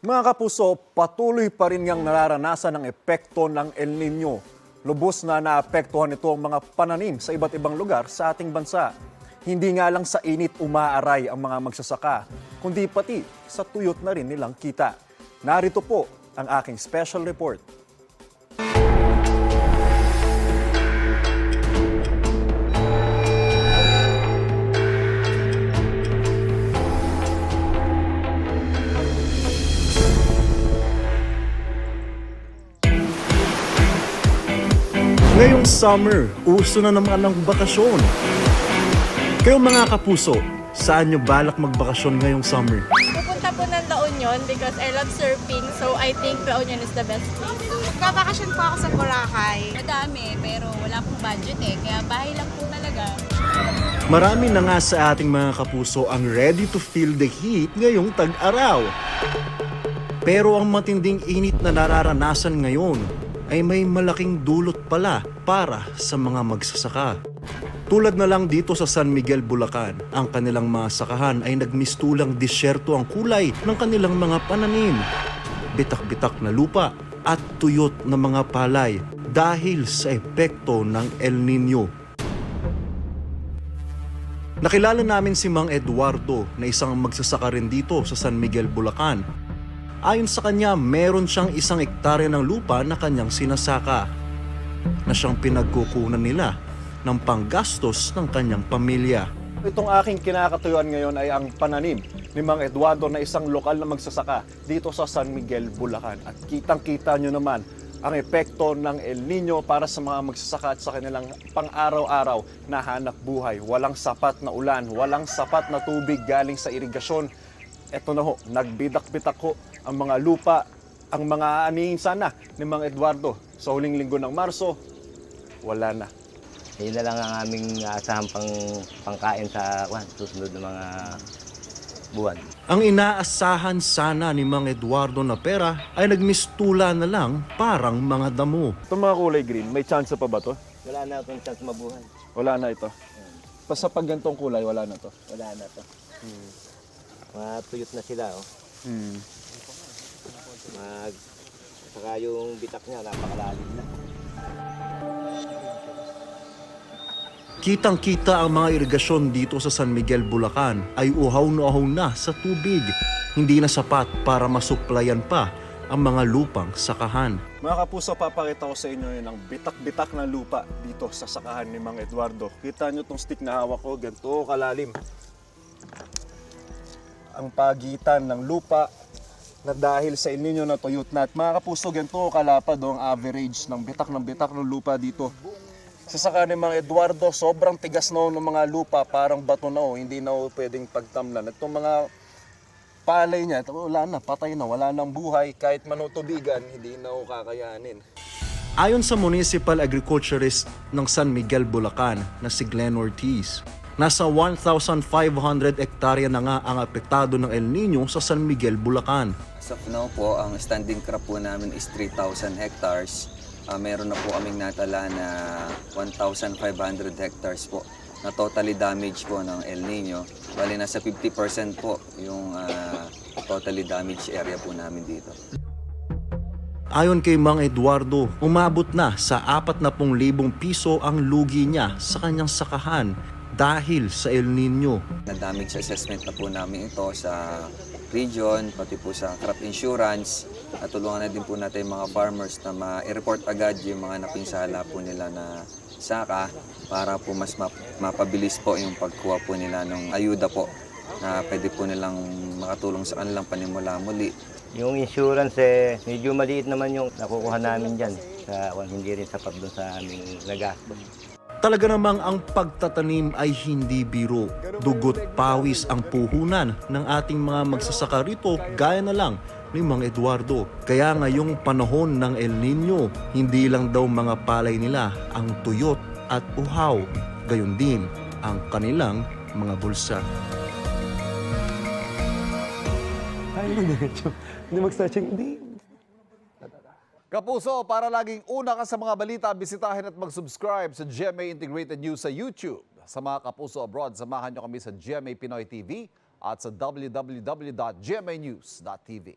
Mga kapuso, patuloy pa rin niyang nararanasan ang epekto ng El Nino. Lubos na naapektuhan ito ang mga pananim sa iba't ibang lugar sa ating bansa. Hindi nga lang sa init umaaray ang mga magsasaka, kundi pati sa tuyot na rin nilang kita. Narito po ang aking special report. Ngayong summer, uso na naman ang bakasyon. Kayo mga kapuso, saan nyo balak magbakasyon ngayong summer? Pupunta po ng La Union because I love surfing, so I think La Union is the best place. Magbabakasyon po ako sa Boracay. Madami, pero wala pong budget kaya bahay lang po talaga. Marami na nga sa ating mga kapuso ang ready to feel the heat ngayong tag-araw. Pero ang matinding init na nararanasan ngayon ay may malaking dulot pala para sa mga magsasaka. Tulad na lang dito sa San Miguel, Bulacan, ang kanilang mga sakahan ay nagmistulang disyerto ang kulay ng kanilang mga pananim. Bitak-bitak na lupa at tuyot na mga palay dahil sa epekto ng El Nino. Nakilala namin si Mang Eduardo na isang magsasaka rin dito sa San Miguel, Bulacan. Ayon sa kanya, meron siyang 1 hektarya ng lupa na kanyang sinasaka na siyang pinagkukunan nila ng panggastos ng kanyang pamilya. Itong aking kinakatuyuan ngayon ay ang pananim ni Mang Eduardo na isang lokal na magsasaka dito sa San Miguel, Bulacan. At kitang-kita nyo naman ang epekto ng El Nino para sa mga magsasaka at sa kanilang pang-araw-araw na hanap buhay. Walang sapat na ulan, walang sapat na tubig galing sa irigasyon. Eto na ho, nagbidak-bitak ho ang mga lupa, ang mga anihin sana ni Mang Eduardo. Sa huling linggo ng Marso, wala na. Yun na lang ang aming asahang pangkain sa susunod na mga buwan. Ang inaasahan sana ni Mang Eduardo na pera ay nagmistula na lang parang mga damo. Itong mga kulay green, may chance pa ba to? Wala na itong chance mabuhay. Wala na ito. Basta pag ganitong kulay, wala na to. Wala na to. Matuyot na sila. Saka yung bitak niya, napakalalim na. Kitang-kita ang mga irigasyon dito sa San Miguel, Bulacan ay uhaw na sa tubig. Hindi na sapat para masuplayan pa ang mga lupang sakahan. Mga kapuso, papakita ko sa inyo yun ang bitak-bitak na lupa dito sa sakahan ni Mang Eduardo. Kita nyo itong stick na hawak ko, ganito kalalim. Ang pagitan ng lupa na dahil sa El Nino na tuyot na. At mga kapuso, ganito kalapad ang average ng bitak ng lupa dito. Sa saka ni Mang Eduardo, sobrang tigas na ng mga lupa, parang bato na hindi na pwedeng pagtamnan. At itong mga palay niya, wala na, patay na, wala nang buhay, kahit manutubigan, hindi na kakayanin. Ayon sa municipal agriculturist ng San Miguel, Bulacan na si Glenn Ortiz, nasa 1,500 hektarya na nga ang apektado ng El Nino sa San Miguel, Bulacan. As of now po, ang standing crop po namin is 3,000 hectares. Meron na po kaming natala na 1,500 hectares po na totally damaged po ng El Nino. Bali nasa 50% po yung totally damaged area po namin dito. Ayon kay Mang Eduardo, umabot na sa 40,000 piso ang lugi niya sa kanyang sakahan dahil sa El Nino. Na-damage assessment na po namin ito sa region, pati po sa crop insurance. Natulungan na din po natin yung mga farmers na ma-report agad yung mga napinsala po nila na saka para po mas mapabilis po yung pagkuha po nila ng ayuda po na pwede po nilang makatulong sa kanilang panimula muli. Yung insurance, medyo maliit naman yung nakukuha namin dyan. Hindi rin sapat doon sa aming nagastos. Talaga namang ang pagtatanim ay hindi biro. Dugot pawis ang puhunan ng ating mga magsasaka rito gaya na lang ni Mang Eduardo. Kaya ngayong panahon ng El Nino, hindi lang daw mga palay nila ang tuyot at uhaw. Gayon din ang kanilang mga bulsa. Ay, hindi mag-stretching. Hindi. Kapuso, para laging una ka sa mga balita, bisitahin at mag-subscribe sa GMA Integrated News sa YouTube. Sa mga kapuso abroad, samahan nyo kami sa GMA Pinoy TV at sa www.gmanews.tv.